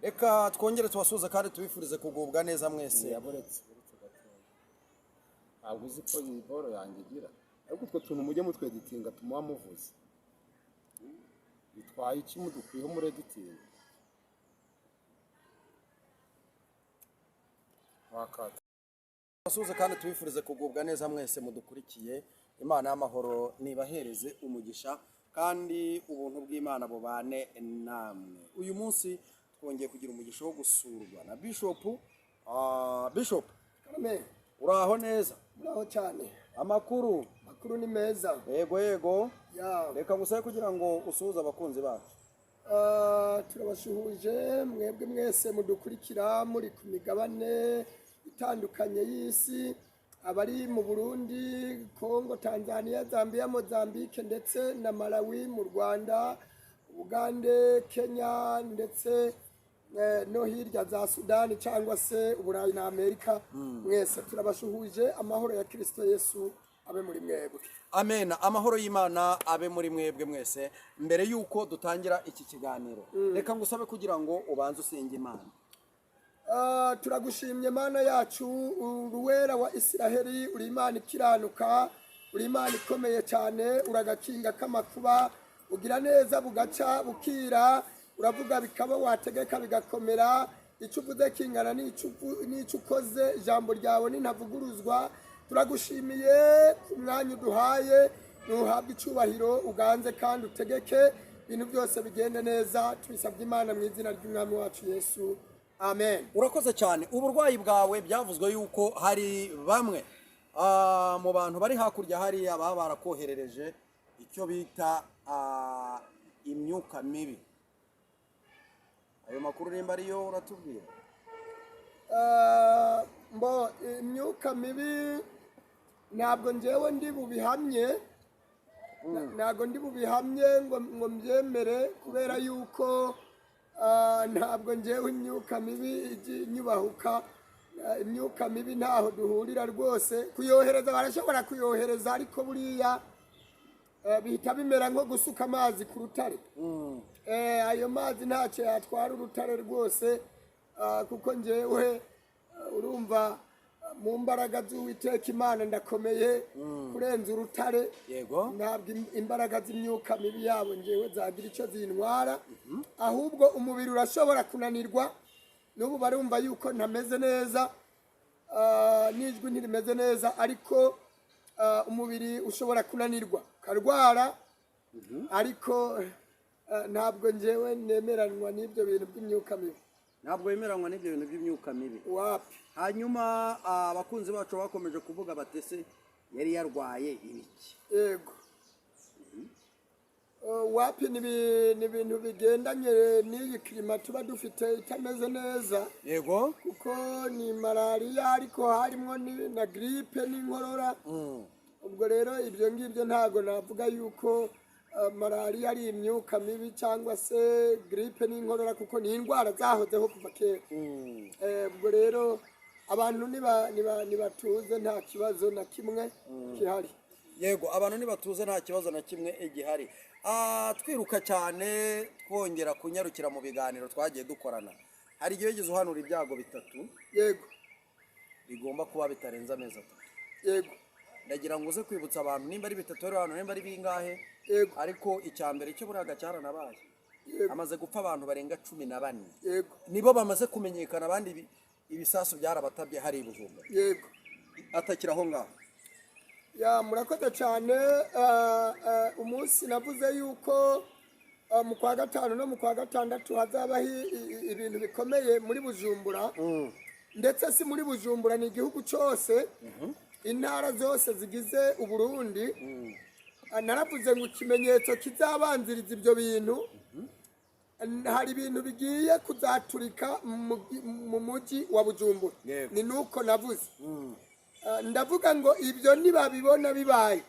reka twongere tubasuhuze kandi tubifurize kugubwa neza mwese. yaboretse ntabwo uzi ko iyi boro yanjye igira ariko utwo tuntu mujye mutweditinga tumuha muvuze bitwaye iki mudukwiyeho muri editing wakata. Tubasuhuze kandi tubifurize kugubwa neza mwese mudukurikiye. Imana y'amahoro nibahereze umugisha kandi ubuntu bw'Imana bubane namwe. Uyu munsi twongeye kugira umugisha wo gusurwa na Bishop Karame, uraho neza? muraho cyane. Amakuru Ni meza. yego Ya. reka gusaye kugira ngo usuhuze abakunzi bacu. Turabashuhuje mwebwe mwese mudukurikira muri ku migabane itandukanye y'isi, abari mu Burundi, Kongo, Tanzania, Zambia, Mozambique ndetse na Malawi, mu Rwanda, Uganda, Kenya ndetse no hirya za Sudani cyangwa se Uburayi na Amerika. Mwese turabashuhuje, amahoro ya Kristo Yesu abe muri mwebwe. Amen. Amahoro y'Imana abe muri mwebwe mwese. Mbere yuko dutangira iki kiganiro, reka ngusabe kugira ngo ubanze usenge Imana. Turagushimye Mana yacu, uruwera wa Isiraheli, uri Imana ikiranuka, uri Imana ikomeye cyane, uragakinga k'amakuba, ugira neza bugaca bukira, uravuga bikaba, wategeka bigakomera, icyo uvuze kingana n'icyo ukoze, ijambo ryawe ntavuguruzwa. Turagushimiye ku mwanya uduhaye, nuhabwe icyubahiro, uganze kandi utegeke ibintu byose bigende neza, tubisabye Imana mu izina ry'Umwami wacu Yesu. Amen. Urakoze cyane. Uburwayi bwawe byavuzwe yuko hari bamwe mu bantu bari hakurya hari ababa barakoherereje icyo bita imyuka mibi. Ayo makuru nimba ariyo uratubwira? Imyuka mibi ntabwo njyewe ndi bubihamye, ngo mbyemere, kubera yuko ntabwo njyewe imyuka mibi inyubahuka. Imyuka mibi ntaho duhurira rwose. Kuyohereza barashobora kuyohereza, ariko buriya bihita bimera nko gusuka amazi ku rutare. Ayo mazi ntacyo yatwara urutare rwose, kuko njyewe urumva mu mbaraga z'Uwiteka Imana ndakomeye kurenza urutare. Yego. Ntabwo imbaraga z'imyuka mibi yabo njyewe zagira icyo zintwara, ahubwo umubiri urashobora kunanirwa. N'ubu barumva yuko ntameze neza, n'ijwi ntirimeze neza, ariko umubiri ushobora kunanirwa karwara, ariko ntabwo njyewe nemeranwa n'ibyo bintu by'imyuka mibi. Ntabwo yemeranywa n'ibyo bintu by'imyuka mibi. Wapi. Hanyuma abakunzi bacu bakomeje kuvuga batese yari yarwaye ibiki? Yego. Wapi ni ibintu bigendanye n'iyi klima tuba dufite itameze neza. Yego. Kuko ni malaria, ariko harimo na gripe n'inkorora. Ubwo rero ibyo ngibyo ntago navuga yuko malaria ari imyuka mibi cyangwa se gripe n'inkorora, kuko ni indwara zahozeho kuva kera. Ubwo rero abantu nibatuze, nta kibazo na kimwe gihari. Yego, abantu nibatuze nta kibazo na kimwe igihari. Twiruka cyane twongera kunyarukira mu biganiro twagiye dukorana. Hari igihe wigeze uhanura ibyago bitatu? Yego. Bigomba kuba bitarenza amezi 3. Yego. Ndagira ngo uze kwibutsa abantu nimba ari bitatu rero hano, nimba ari bingahe? Yego. Ariko icyambere cyo buraga cyaranabaye. Amaze gupfa abantu barenga 14. Yego. Nibo bamaze kumenyekana, abandi ibisasu byarabatabye hari ibujumba. Yego. Atakiraho ngaho. Ya, murakoze cyane. Umunsi navuze yuko mu kwa gatanu no mu kwa gatandatu hazabaho ibintu bikomeye muri Bujumbura. Ndetse si muri Bujumbura, ni igihugu cyose, intara zose zigize Uburundi. Naravuze ngo ikimenyetso kizabanziriza ibyo bintu, hari ibintu bigiye kuzaturika mu mujyi wa Bujumbura. Ni nuko navuze. Ndavuga ngo ibyo nibabibona bibaye,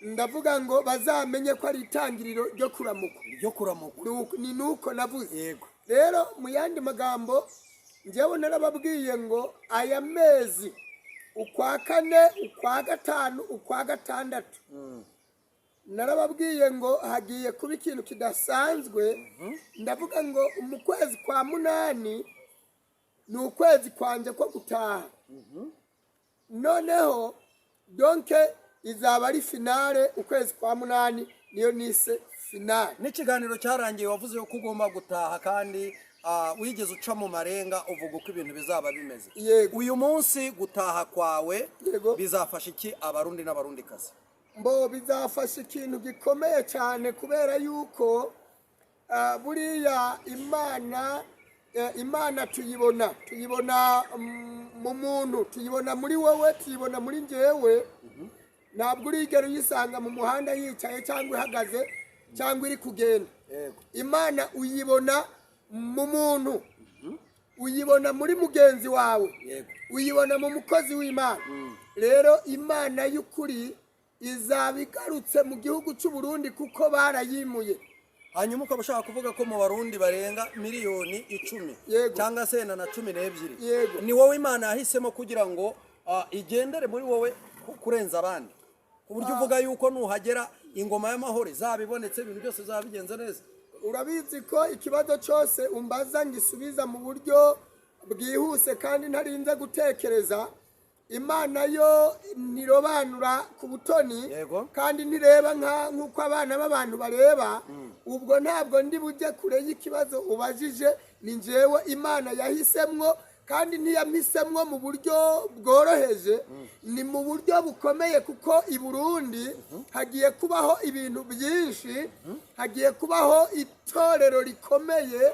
ndavuga ngo bazamenye ko ari itangiriro ryo kuramuka. Ni nuko navuze. Yego. Rero mu yandi magambo, njyewe narababwiye ngo aya mezi ukwa kane, ukwa gatanu, ukwa gatandatu, narababwiye ngo hagiye kuba ikintu kidasanzwe ndavuga ngo mu kwezi kwa munani ni ukwezi kwanje ko gutaha noneho donke izaba ari finale ukwezi kwa munani niyo nise finale n'ikiganiro cyarangiye wavuze ko ugomba gutaha kandi wigeze uca mu marenga uvuga uko ibintu bizaba bimeze uyu munsi gutaha kwawe bizafasha iki abarundi n'abarundikazi mbo bizafasha ikintu gikomeye cyane kubera yuko buriya imana tuyibona mu muntu tuyibona muri wowe tuyibona muri njyewe ntabwo urigera uyisanga mu muhanda yicaye cyangwa ihagaze cyangwa iri kugenda imana uyibona mu muntu uyibona muri mugenzi wawe uyibona mu mukozi w'imana rero imana y'ukuri izaba igarutse mu gihugu cy'u Burundi kuko barayimuye hanyuma ukaba ushaka kuvuga ko mu barundi barenga miliyoni 10 cyangwa se na 12 ni wowe imana yahisemo kugira ngo igendere muri wowe kurenza abandi ku buryo uvuga yuko nuhagera ingoma y'amahoro zabibonetse ibintu byose zabigenze neza urabizi ko ikibazo cyose umbaza ngisubiza mu buryo bwihuse kandi ntarinze gutekereza imana yo nirobanura ku butoni kandi ntireba nk'uko abana b'abantu bareba ubwo ntabwo ndi bujye kure y'ikibazo ubajije ni njyewe imana yahisemwo kandi ntiyamisemwo mu buryo bworoheje ni mu buryo bukomeye kuko i Burundi hagiye kubaho ibintu byinshi hagiye kubaho itorero rikomeye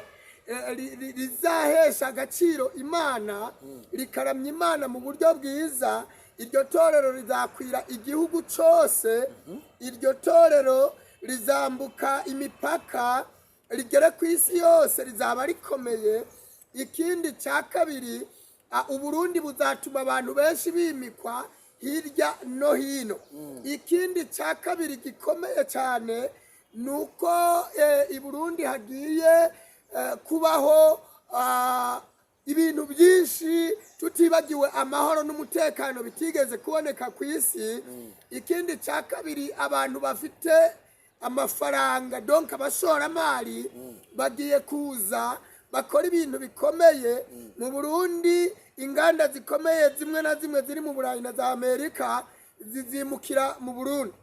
rizahesha agaciro imana rikaramya imana mu buryo bwiza iryo torero rizakwira igihugu cyose iryo torero rizambuka imipaka rigere ku isi yose rizaba rikomeye ikindi cya kabiri uburundi buzatuma abantu benshi bimikwa hirya no hino ikindi cya kabiri gikomeye cyane ni uko i Burundi hagiye kubaho ibintu byinshi tutibagiwe amahoro n'umutekano bitigeze kuboneka ku isi ikindi cya kabiri abantu bafite amafaranga donc abashoramari bagiye kuza bakora ibintu bikomeye mu Burundi inganda zikomeye zimwe na zimwe ziri mu Burayi na za Amerika zizimukira mu Burundi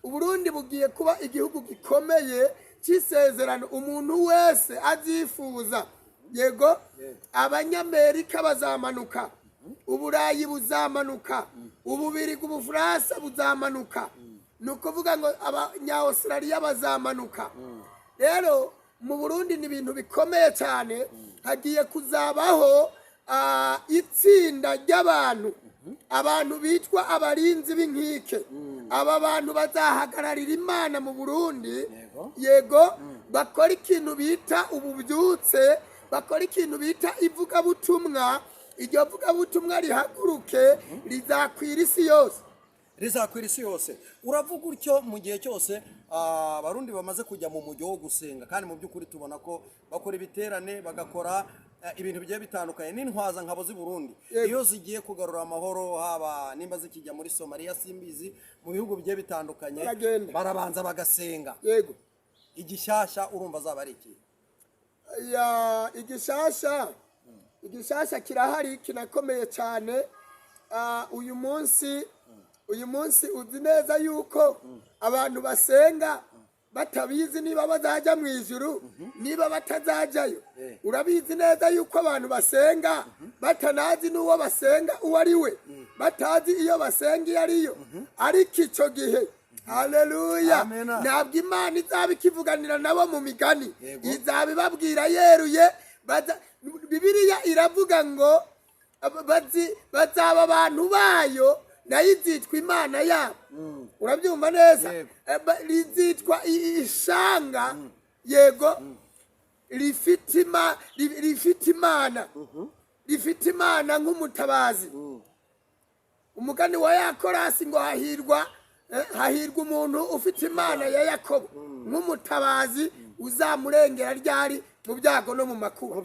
Uburundi bugiye kuba igihugu gikomeye cy'isezerano umuntu wese azifuza yego abanyamerika bazamanuka Uburayi buzamanuka Ububirigi Ubufaransa buzamanuka nukuvuga ngo abanya-Australia bazamanuka rero mu Burundi ni ibintu bikomeye cyane hagiye kuzabaho itsinda ry'abantu abantu bitwa abarinzi b'inkike aba bantu bazahagararira imana mu Burundi yego bakora ikintu bita ububyutse bakora ikintu bita ivugabutumwa iryo vugabutumwa rihaguruke rizakwira isi yose uravuga utyo mu gihe cyose abarundi bamaze kujya mu mujyo wo gusenga kandi mu by'ukuri tubona ko bakora ibiterane bagakora ibintu bigiye bitandukanye n'intwaza nkabo z'i Burundi iyo zigiye kugarura amahoro haba nimba zikijya muri Somalia simbizi mu bihugu bigiye bitandukanye barabanza bagasenga yego igishasha urumva zaba ari iki igishasha kirahari kinakomeye cyane uyu munsi uzi neza yuko abantu basenga batabizi niba bazajya mu ijuru niba batazajyayo urabizi neza yuko abantu basenga batanazi n'uwo basenga uwo ari we batazi iyo basenga iyo ariyo ariko icyo gihe haleluya ntabwo imana izaba ikivuganira nabo mu migani izaba ibabwira yeruye Bibiliya iravuga ngo bazaba abantu bayo nayo izitwa imana yabo urabyumva neza rizitwa ishanga yego rifite imana nk'umutabazi umugani wa Yakorasi ngo hahirwa umuntu ufite imana ya Yakobo nk'umutabazi uzamurengera ryari mu byago no mu makuba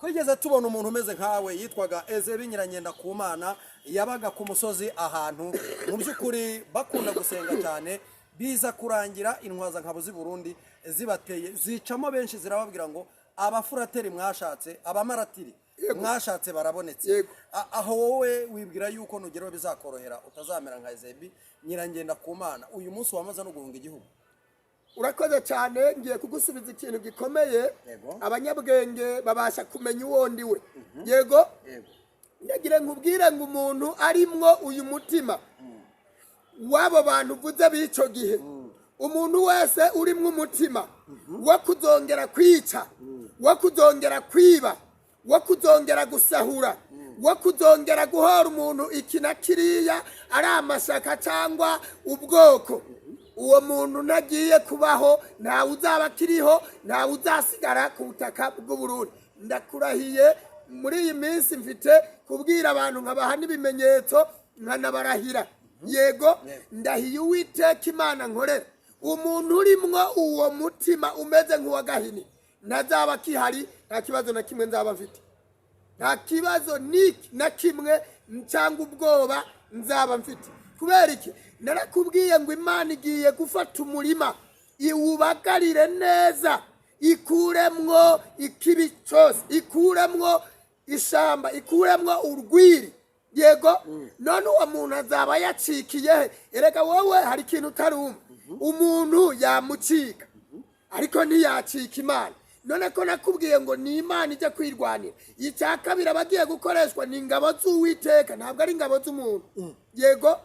twigeze tubona umuntu umeze nkawe yitwaga Ezeri Nyiranyenda ku Mana yabaga ku musozi ahantu mu by'ukuri bakunda gusenga cyane biza kurangira intwaza nkabo z'i Burundi zibateye zicamo benshi zirababwira ngo abafurateri mwashatse abamaratiri mwashatse barabonetse. Aho wowe wibwira yuko nugero bizakorohera utazamera nka Ezebi nyirangenda ku Mana uyu munsi wamaze no guhunga igihugu? Urakoze cyane, ngiye kugusubiza ikintu gikomeye abanyabwenge babasha kumenya uwo ndiwe. Yego ndagira nkubwire ngo umuntu arimwo uyu mutima wabo bantu uvuze bico gihe, umuntu wese urimwo umutima wo kuzongera kwica, wo kuzongera kwiba, wo kuzongera gusahura, wo kuzongera guhora umuntu iki na kiriya ari amashaka cyangwa ubwoko, uwo muntu ntagiye kubaho, ntawe uzaba kiriho, ntawe uzasigara ku butaka bw'u Burundi. Ndakurahiye muri iyi minsi mfite kubwira abantu nkabaha n'ibimenyetso nkanabarahira. Yego ndahiye Uwiteka Imana nkorera, umuntu urimwo uwo mutima umeze nk'uwa Gahini ntazaba kihari, nta kibazo na kimwe nzaba mfite, nta kibazo na kimwe cyangwa ubwoba nzaba mfite. Kubera iki? Narakubwiye ngo Imana igiye gufata umurima iwubagarire neza, ikuremwo ikibi cyose, ikuremwo ishamba, ikuremwo urwiri. Yego none uwo muntu azaba yacikiye. Erega wowe hari ikintu utarumva, umuntu yamucika ariko ntiyacika Imana. None ko nakubwiye ngo ni Imana ijya kwirwanira. Icya kabiri abagiye gukoreshwa ni ingabo z'Uwiteka, ntabwo ari ingabo z'umuntu. Yego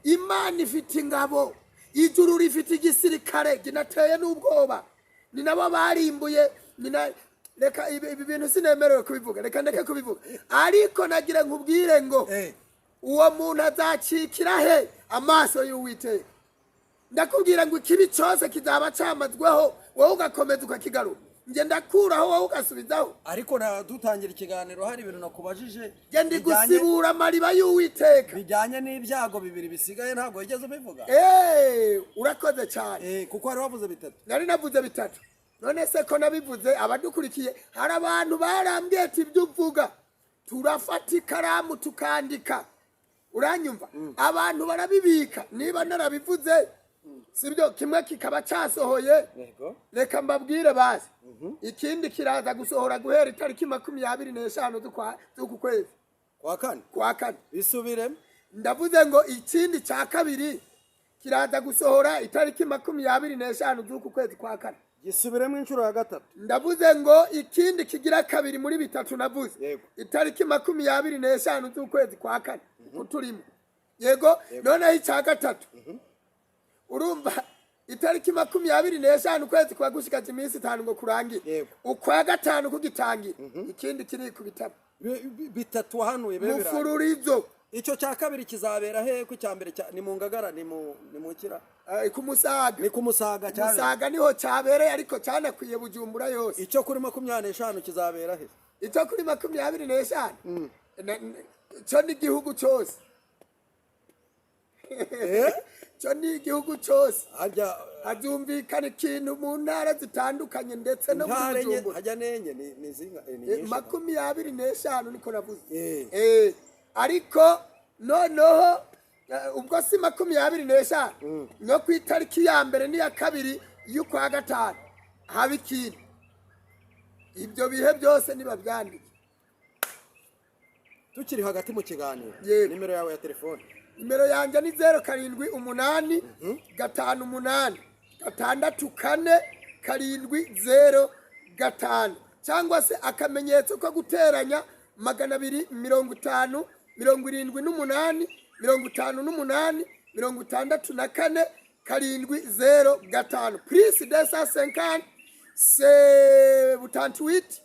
Imana ifite ingabo, ijuru rifite igisirikare ginateye n'ubwoba, ni nabo barimbuye. Reka ibi bintu sinemerewe kubivuga, reka ndeke kubivuga, ariko nagira nkubwire ngo uwo muntu azacikira he amaso y'Uwiteka. Ndakubwira ngo ikibi cyose kizaba cyamazweho, wowe ugakomeza ukakigarura, nge ndakuraho wowe ugasubizaho. Ariko dutangira ikiganiro hari ibintu nakubajije, nge ndi gusibura amariba y'Uwiteka bijyanye n'ibyago bibiri bisigaye, ntabwo wigeze ubivuga. Urakoze cyane, kuko hari wavuze bitatu. nari navuze bitatu. None se ko nabivuze abadukurikiye hari abantu barambwiye ati ibyo uvuga turafata ikaramu tukandika, uranyumva? Abantu barabibika, niba narabivuze sibyo kimwe kikaba cyasohoye, reka mbabwire basi ikindi kiraza gusohora guhera itariki 25 z'uku kwezi kwa kane. Bisubiremo, ndavuze ngo ikindi cya kabiri kiraza gusohora itariki 25 z'uku kwezi kwa kane. gisubiremo inshuro ya gatatu. Ndavuze ngo ikindi kigira kabiri muri bitatu navuze itariki 25 z'ukwezi kwa kane kuturimo. Yego noneho icya gatatu urumva itariki 25 ukwezi kwa gushikaje iminsi 5 ngo kurangire, ukwa gatanu kugitangira ikindi kiri ku bitabo bitatu wahanuye bebera mufururizo. Icyo cya kabiri kizabera he? Ku cyambere ni mu Ngagara, ni mu Kira, ku Musaga. Ni ku Musaga cyane. Musaga niho cyabereye, ariko cyanakwiye Bujumbura yose. Icyo kuri 25 kizabera he? Icyo kuri 25 cyo ni igihugu cyose. Cyo ni igihugu cyose. Hazumvikana ikintu mu ntara zitandukanye ndetse no mu Bujumbura. Hajya nenye ni zinga ni 25 niko navuze. Ariko noneho ubwo si 25 no ku itariki ya mbere n'iya kabiri y'ukwa gatanu haba ikindi. Ibyo bihe byose nibabyandike. Tukiri hagati mu kiganiro, nimero yawe ya telefone? Nimero yanjye ni 078 58 6 4 705 cyangwa se akamenyetso ko guteranya 250 78 58 64 705 plus 250 c'est 88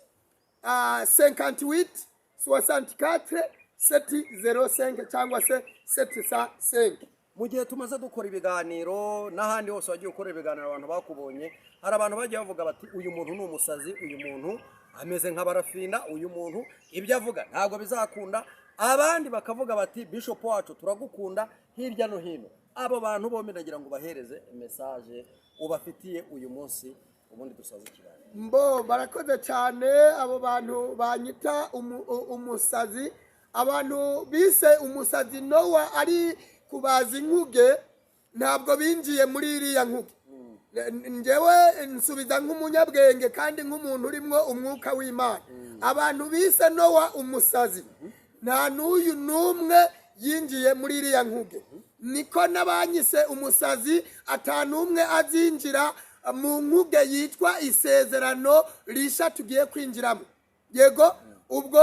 58 64 705 cyangwa se 705. Mu gihe tumaze dukora ibiganiro n'ahandi hose wagiye ukora ibiganiro abantu bakubonye, hari abantu bagiye bavuga bati uyu muntu ni umusazi, uyu muntu ameze nk'abarafinda, uyu muntu ibyo avuga ntabwo bizakunda. Abandi bakavuga bati Bishop wacu turagukunda hirya no hino. Abo bantu bombi nagira ngo bahereze message ubafitiye uyu munsi, ubundi dusaza ikiganiro. Mbo barakoze cyane abo bantu banyita umusazi, abantu bise umusazi Nowa ari kubaza inkuge ntabwo binjiye muri iriya nkuge njyewe nsubiza nk'umunyabwenge kandi nk'umuntu urimo umwuka w'Imana abantu bise Nowa umusazi nta n'uyu n'umwe yinjiye muri iriya nkuge niko n'abanyise umusazi atanumwe azinjira mu nkuge yitwa isezerano risha tugiye kwinjiramo yego ubwo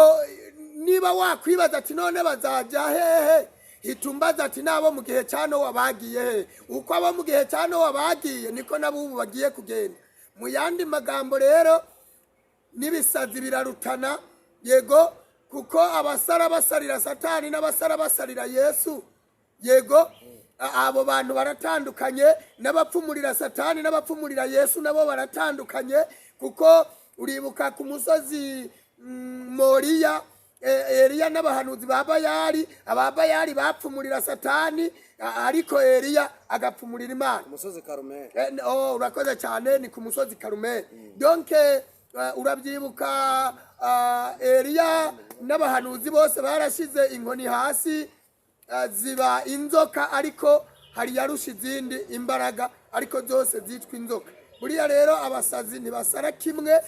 niba wakwibaza ati none bazajya hehe hitumbaza ati nabo mu gihe cya Nowa bagiye he uko abo mu gihe cya Nowa bagiye niko nabo ubu bagiye kugenda mu yandi magambo rero n'ibisazi birarutana yego kuko abasara basarira Satani n'abasara basarira Yesu yego abo bantu baratandukanye n'abapfumurira Satani n'abapfumurira Yesu nabo baratandukanye kuko uribuka ku musozi Moriya Eliya n'abahanuzi ba Bayali ababayali bapfumurira Satani ariko Eliya agapfumurira Imana ku musozi Karumeli urakoze cyane ni ku musozi Karumeli donc urabyibuka Eliya n'abahanuzi bose barashize inkoni hasi ziba inzoka ariko hari yarusha izindi imbaraga ariko zose zitwa inzoka buriya rero abasazi ntibasara kimwe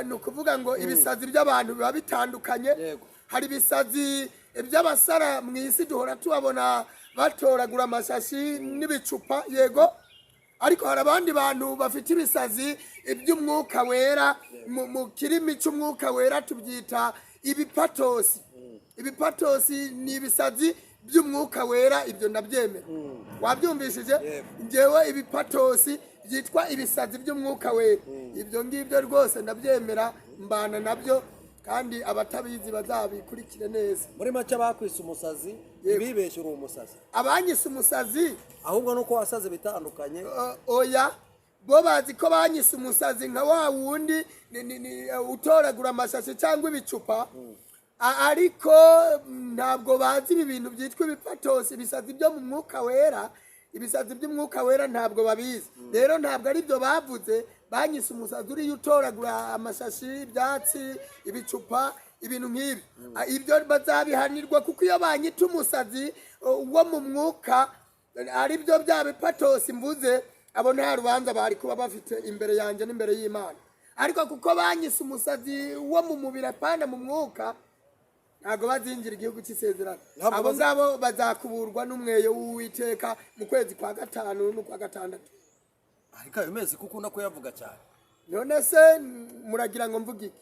ni ukuvuga ngo ibisazi by'abantu biba bitandukanye hari ibisazi by'abasara mu isi duhora tubabona batoragura amashashi n'ibicupa yego ariko hari abandi bantu bafite ibisazi iby'umwuka wera mu kirimi cy'umwuka wera tubyita ibipatosi ibipatosi ni ibisazi by'umwuka wera ibyo ndabyemera wabyumvishije njyewe ibipatosi byitwa ibisazi by'umwuka wera ibyo ngibyo rwose ndabyemera mbana nabyo kandi abatabizi bazabikurikire neza muri make bakwise umusazi bibeshye uri umusazi abanyise umusazi ahubwo nuko wasaze bitandukanye oya bo bazi ko banyise umusazi nka wa wundi utoragura amashashi cyangwa ibicupa ariko ntabwo bazi ibi bintu byitwa ibipatosi ibisazi byo mu mwuka wera ibisazi by'umwuka wera ntabwo babizi rero ntabwo ari byo bavuze banyise umusazi uriyo utoragura amashashi ibyatsi ibicupa ibintu nk'ibi ibyo bazabihanirwa kuko iyo banyita umusazi wo mu mwuka ari byo bya bipatosi mvuze abo nta rubanza bari kuba bafite imbere yanjye n'imbere y'Imana ariko kuko banyise umusazi wo mu mubiri apana mu mwuka ntabwo bazinjira igihugu cy'isezerano abo ngabo bazakuburwa n'umweyo w'Uwiteka mu kwezi kwa gatanu no kwa gatandatu ariko ayo mezi kuko ukunda kuyavuga cyane none se muragira ngo mvuge iki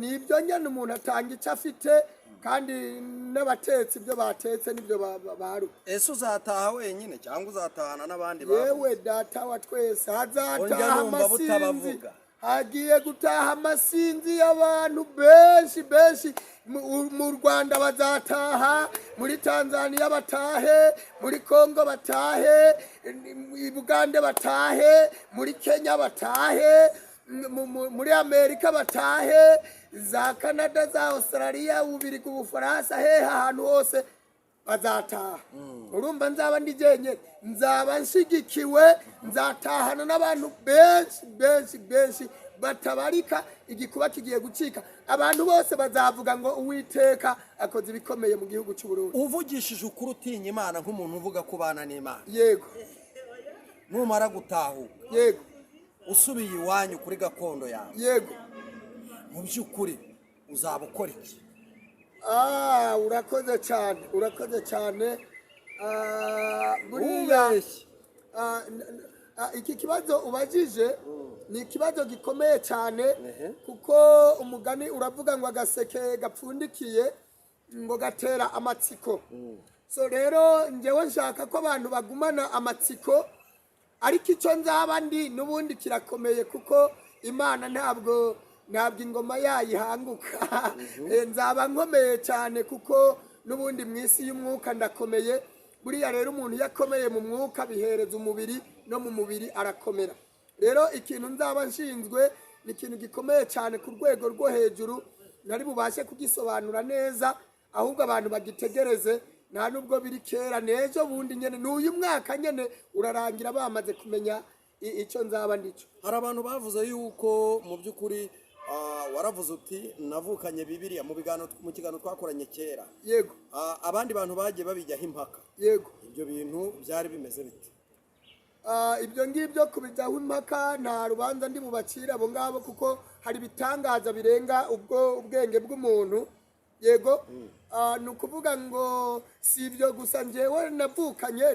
nibyo nyine umuntu atanga icyo afite kandi n'abatetsi ibyo batetse nibyo baru ese uzataha wenyine cyangwa uzatahana n'abandi bantu yewe data wa twese hazataha amasinzi hagiye gutaha amasinzi y'abantu benshi mu Rwanda bazataha muri Tanzania batahe muri Kongo batahe i Bugande batahe muri Kenya batahe muri Amerika batahe za Canada za Australia Ububirigi Ubufaransa ahantu hose bazataha urumva nzaba ndi jyenyine nzaba nshigikiwe nzatahana n'abantu benshi batabarika igikuba kigiye gucika abantu bose bazavuga ngo Uwiteka akoze ibikomeye mu gihugu cy'u Burundi uvugishije ukuri utinya Imana nk'umuntu uvuga ko bana n'Imana yego numara gutahuka yego usubiye iwanyu kuri gakondo yawe yego mu by'ukuri uzaba ukora iki urakoze cyane buriya iki kibazo ubajije ni ikibazo gikomeye cyane kuko umugani uravuga ngo agaseke gapfundikiye ngo gatera amatsiko so rero njyewe nshaka ko abantu bagumana amatsiko ariko icyo nzaba ndi n'ubundi kirakomeye kuko Imana ntabwo ingoma yayihanguka nzaba nkomeye cyane kuko n'ubundi mu isi y'umwuka ndakomeye buriya rero umuntu yakomeye mu mwuka bihereza umubiri no mu mubiri arakomera rero ikintu nzaba nshinzwe ni ikintu gikomeye cyane ku rwego rwo hejuru nari bubashe kugisobanura neza ahubwo abantu bagitegereze nta nubwo biri kera nejo bundi nyene n'uyu mwaka nyene urarangira bamaze kumenya icyo nzaba ndico hari abantu bavuze yuko mu by'ukuri waravuze uti navukanye Bibiliya mu kiganiro twakoranye kera. yego Abandi bantu bagiye babijyaho impaka. yego Ibyo bintu byari bimeze bite? ibyo ngibyo kubijyaho impaka nta rubanza ndi bubacire abo ngabo kuko hari ibitangaza birenga ubwenge bw'umuntu. Yego ni ukuvuga ngo si ibyo gusa njyewe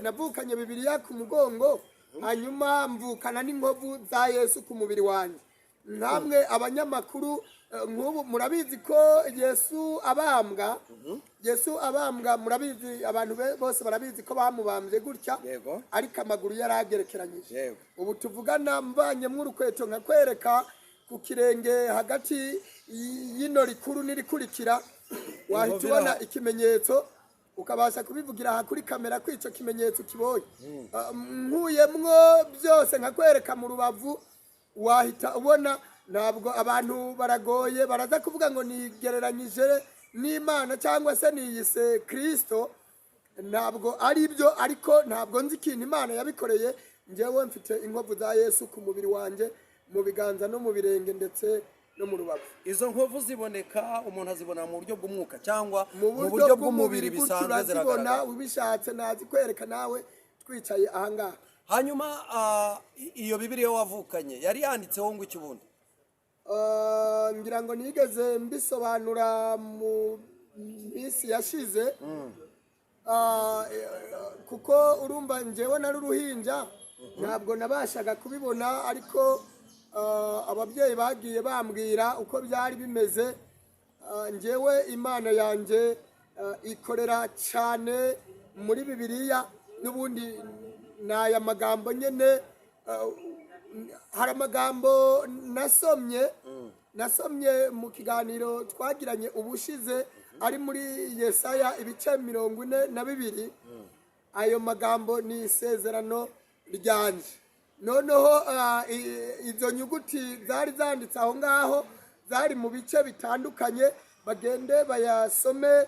navukanye Bibiliya ku mugongo, hanyuma mvukana n'inkovu za Yesu ku mubiri wanjye. Namwe abanyamakuru nk'ubu murabizi ko Yesu abambwa murabizi, abantu bose barabizi ko bamubambye gutya, ariko amaguru yari agerekeranyije. Ubu tuvugana mvanyemo urukweto nkakwereka ku kirenge hagati y'ino rikuru n'irikurikira, wahita ubona ikimenyetso ukabasha kubivugira aha kuri kamera ko icyo kimenyetso kibonye. Nkuyemwo byose nkakwereka mu rubavu wahita ubona. Ntabwo abantu baragoye baraza kuvuga ngo nigereranyije n'Imana cyangwa se niyise Kristo, ntabwo ari byo, ariko ntabwo nzi ikintu Imana yabikoreye. Njyewe mfite inkovu za Yesu ku mubiri wanjye, mu biganza no mu birenge ndetse no mu rubavu. Izo nkovu ziboneka umuntu azibona mu buryo bw'umwuka cyangwa mu buryo bw'umubiri bisanzwe ziragaragara? Ubishatse nazi kwereka nawe twicaye ahangaha. Hanyuma iyo Bibiliya wavukanye yari yanditseho ngo iki ubundi? Ngira ngo nigeze mbisobanura mu minsi yashize, kuko urumva njyewe nari uruhinja ntabwo nabashaga kubibona, ariko ababyeyi bagiye bambwira uko byari bimeze. Njyewe Imana yanjye ikorera cyane muri Bibiliya, n'ubundi ni aya magambo nyine. Hari amagambo nasomye mu kiganiro twagiranye ubushize ari muri Yesaya ibice 42. Ayo magambo ni isezerano ryanje. Noneho izo nyuguti zari zanditse aho ngaho zari mu bice bitandukanye, bagende bayasome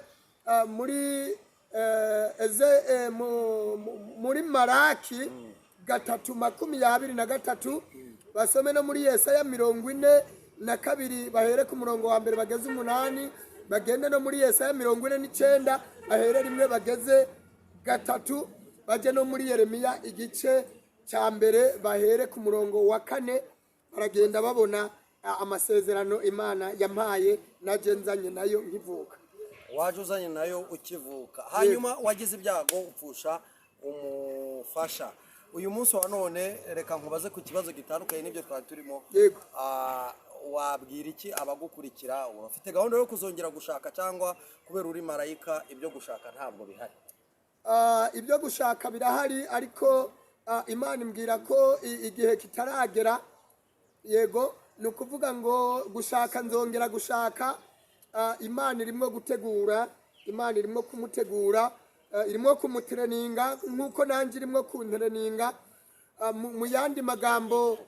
muri Maraki 3:23, basome no muri Yesaya 42 bahere ku murongo wa mbere bageze 8, bagende no muri Yesaya 49 bahere rimwe bageze 3, baje no muri Yeremiya igice cya mbere bahere ku murongo wa 4, baragenda babona amasezerano Imana yampaye naje nzanye nayo nkivuka. Waje uzanye nayo ukivuka, hanyuma wagize ibyago upfusha umufasha. Uyu munsi wa none reka nkubaze ku kibazo gitandukanye n'ibyo twari turimo. Yego. Wabwira iki abagukurikira? Urafite gahunda yo kuzongera gushaka cyangwa kubera uri marayika ibyo gushaka ntabwo bihari? Ibyo gushaka birahari, ariko Imana imbwira ko igihe kitaragera. Yego, ni ukuvuga ngo gushaka nzongera gushaka. Imana irimo gutegura, Imana irimo kumutegura, irimo kumutreninga nk'uko nanjye irimo kuntereninga. Mu yandi magambo,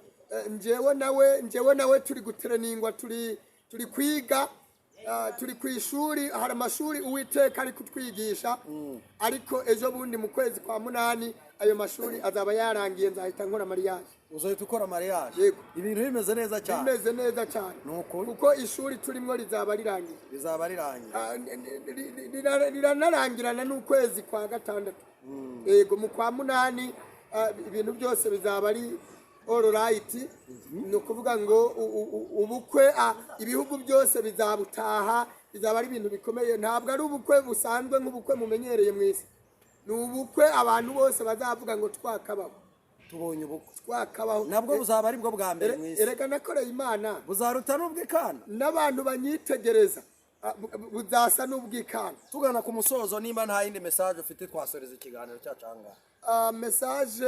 njyewe nawe turi gutreningwa, turi kwiga, turi ku ishuri. Hari amashuri Uwiteka ari kutwigisha, ariko ejo bundi mu kwezi kwa 8 ayo mashuri azaba yarangiye, nzahita nkora mariage. Uzahita ukora mariage? Yego. Ibintu bimeze neza cyane? Bimeze neza cyane, kuko ishuri turimo rizaba rirangiye. Rizaba rirangiye? Riranarangirana n'ukwezi kwa 6. Yego, mu kwa 8 ibintu byose bizaba ari all right. Ni ukuvuga ngo ubukwe ibihugu byose bizabutaha, bizaba ari ibintu bikomeye. Ntabwo ari ubukwe busanzwe nk'ubukwe mumenyereye mu isi, ni ubukwe abantu bose bazavuga ngo twakabaho, tubonye ubukwe, twakabaho. Nabwo buzaba ari bwo bwa mbere mu isi. Erega nakoreye Imana, buzaruta n'ubw'ikana, n'abantu banyitegereza buzasa n'ubw'ikana. Tugana ku musozo, nimba nta yindi message ufite twasoreza ikiganiro cyacu ahangaha. Message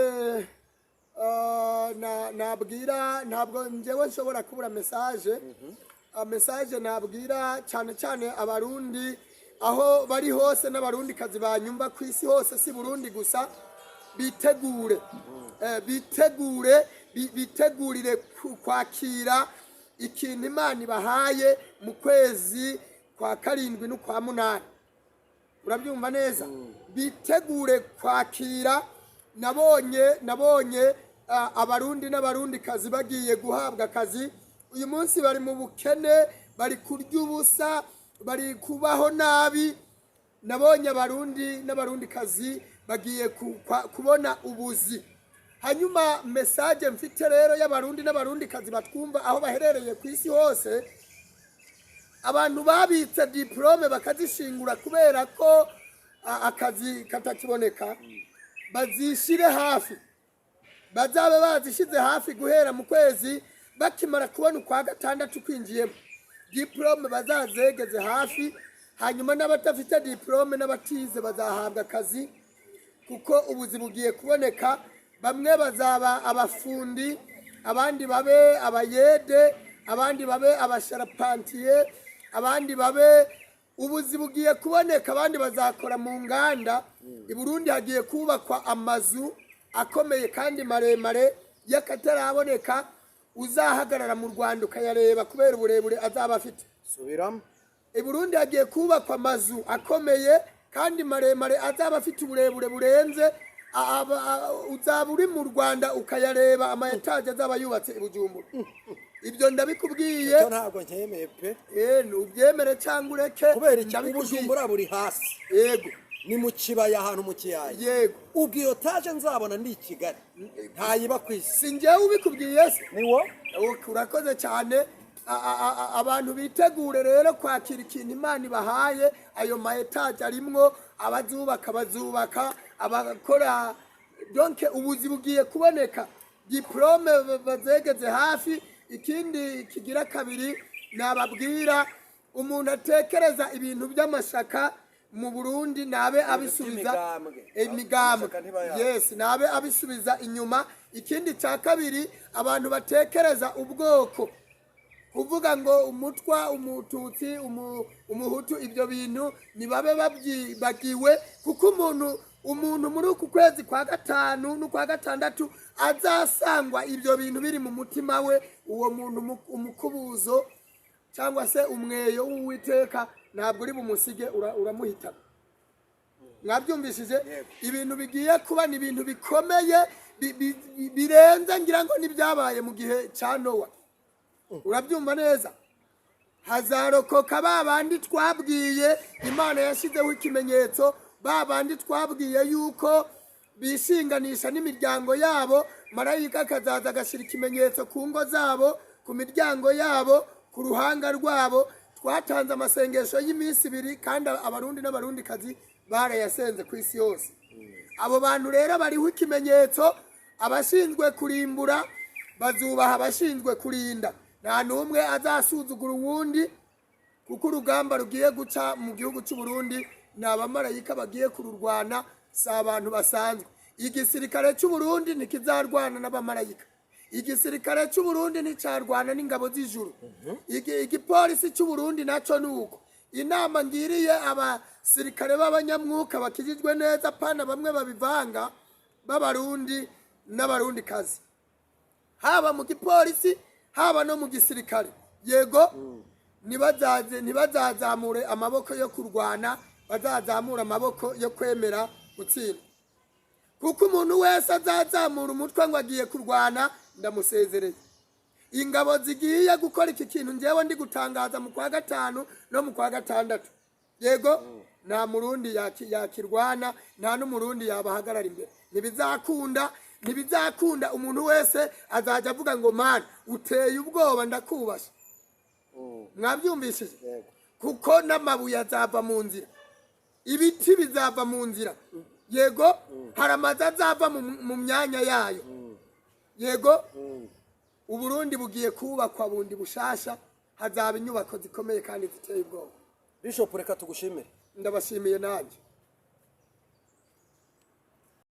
nabwira, ntabwo njyewe nshobora kubura message. Message nabwira cyane cyane abarundi aho bari hose, n'abarundi kazi banyumva ku isi hose, si Burundi gusa. Bitegurire kwakira ikintu Imana ibahaye mu kwezi kwa 7 no kwa 8. Urabyumva neza? Bitegure kwakira. Nabonye abarundi n'abarundi kazi bagiye guhabwa akazi uyu munsi bari mu bukene, bari kurya ubusa, bari kubaho nabi. Nabonye abarundi n'abarundikazi bagiye kubona ubuzi. Hanyuma message mfite rero y'abarundi n'abarundikazi batwumva aho baherereye ku isi hose, abantu babitse diplome bakazishingura kubera ko akazi katakiboneka, bazishire hafi, bazabe bazishize hafi guhera mu kwezi bakimara kubona kwa gatandatu kwinjiyemo, diplome bazazegeze hafi. Hanyuma n'abatafite diplome n'abatize bazahabwa akazi, kuko ubuzi bugiye kuboneka. Bamwe bazaba abafundi, abandi babe abayede, abandi babe abasharapantiye, abandi babe, ubuzi bugiye kuboneka. Abandi bazakora mu nganda. I Burundi hagiye kubakwa amazu akomeye kandi maremare y'akataraboneka, uzahagarara mu Rwanda ukayareba kubera uburebure azaba afite. Subiramo. I Burundi hagiye kubakwa amazu akomeye kandi maremare azaba afite uburebure burenze, uzaba uri mu Rwanda ukayareba ama etaje azaba yubatse i Bujumbura. Ibyo ndabikubwiye. Cyo ntabwo nkemeye pe. Nubyemere cyangwa ureke. Kubera iki Bujumbura buri hasi. Yego. Ni mu kibaya ahantu mu kiyaya. Yego. Ubwiyo taje nzabona ndi Kigali. Ntayiba kwisi. Sinjye ubikubwiye se. Niwo? Urakoze cyane. Abantu bitegure rero kwakira ikintu Imana ibahaye. Ayo ma etaje arimwo abazubaka, abakora. Donc ubuzi bugiye kuboneka, diplome bazegeze hafi. Ikindi kigira kabiri nababwira, umuntu atekereza ibintu by'amashaka mu Burundi nabe abisubiza imigambwe. Yes, nabe abisubiza inyuma. Ikindi cya kabiri, abantu batekereza ubwoko, kuvuga ngo umutwa, umututsi, umuhutu, ibyo bintu nibabe babyibagiwe, kuko umuntu muri uku kwezi kwa gatanu n'ukwa gatandatu azasangwa ibyo bintu biri mu mutima we. Uwo muntu umukubuzo cyangwa se umweyo w'Uwiteka ntabwo uri bumusige, uramuhitana. Mwabyumvishije? Ibintu bigiye kuba ni ibintu bikomeye birenze, ngira ngo nibyabaye mu gihe cya Nowa. Urabyumva neza? Hazarokoka babandi twabwiye Imana yashyizeho ikimenyetso, babandi twabwiye yuko bishinganisha n'imiryango yabo, marayika akazaza agashyira ikimenyetso ku ngo zabo, ku miryango yabo, ku ruhanga rwabo. Twatanze amasengesho y'iminsi 2 kandi abarundi n'abarundikazi barayasenze ku isi yose. Abo bantu rero bariho ikimenyetso. Abashinzwe kurimbura bazubaha abashinzwe kurinda. Nta numwe azasuzugura uwundi, kuko urugamba rugiye guca mu gihugu cy'u Burundi n'abamarayika bagiye kururwana, si abantu basanzwe. Igisirikare cy'u Burundi ntikizarwana n'abamarayika. Igisirikare cy'u Burundi nticarwana n'ingabo z'ijuru. Igipolisi cy'u Burundi naco nuko. Inama ngiriye abasirikare b'abanyamwuka bakijijwe neza, pana bamwe babivanga b'abarundi n'abarundikazi, haba mu gipolisi haba no mu gisirikare. Yego, ntibazazamure amaboko yo kurwana, bazazamura amaboko yo kwemera gutsinda. Kuko umuntu wese azazamura umutwe ngo agiye kurwana, ndamusezereye. Ingabo zigiye gukora iki kintu njewe ndi gutangaza mu kwa gatanu no mu kwa gatandatu. Yego, nta murundi yakirwana, nta n'umurundi yabahagarara imbere. Ntibizakunda. Umuntu wese azaja avuga ngo man, uteye ubwoba ndakubasha. Mwabyumvishije? Kuko n'amabuye azava mu nzira, ibiti bizava mu nzira. Yego, haramaza azava mu myanya yayo. Yego, Uburundi bugiye kubakwa bundi bushasha, hazaba inyubako zikomeye kandi ziteye ubwoba. Bishop, reka tugushimire. Ndabashimiye nanjye.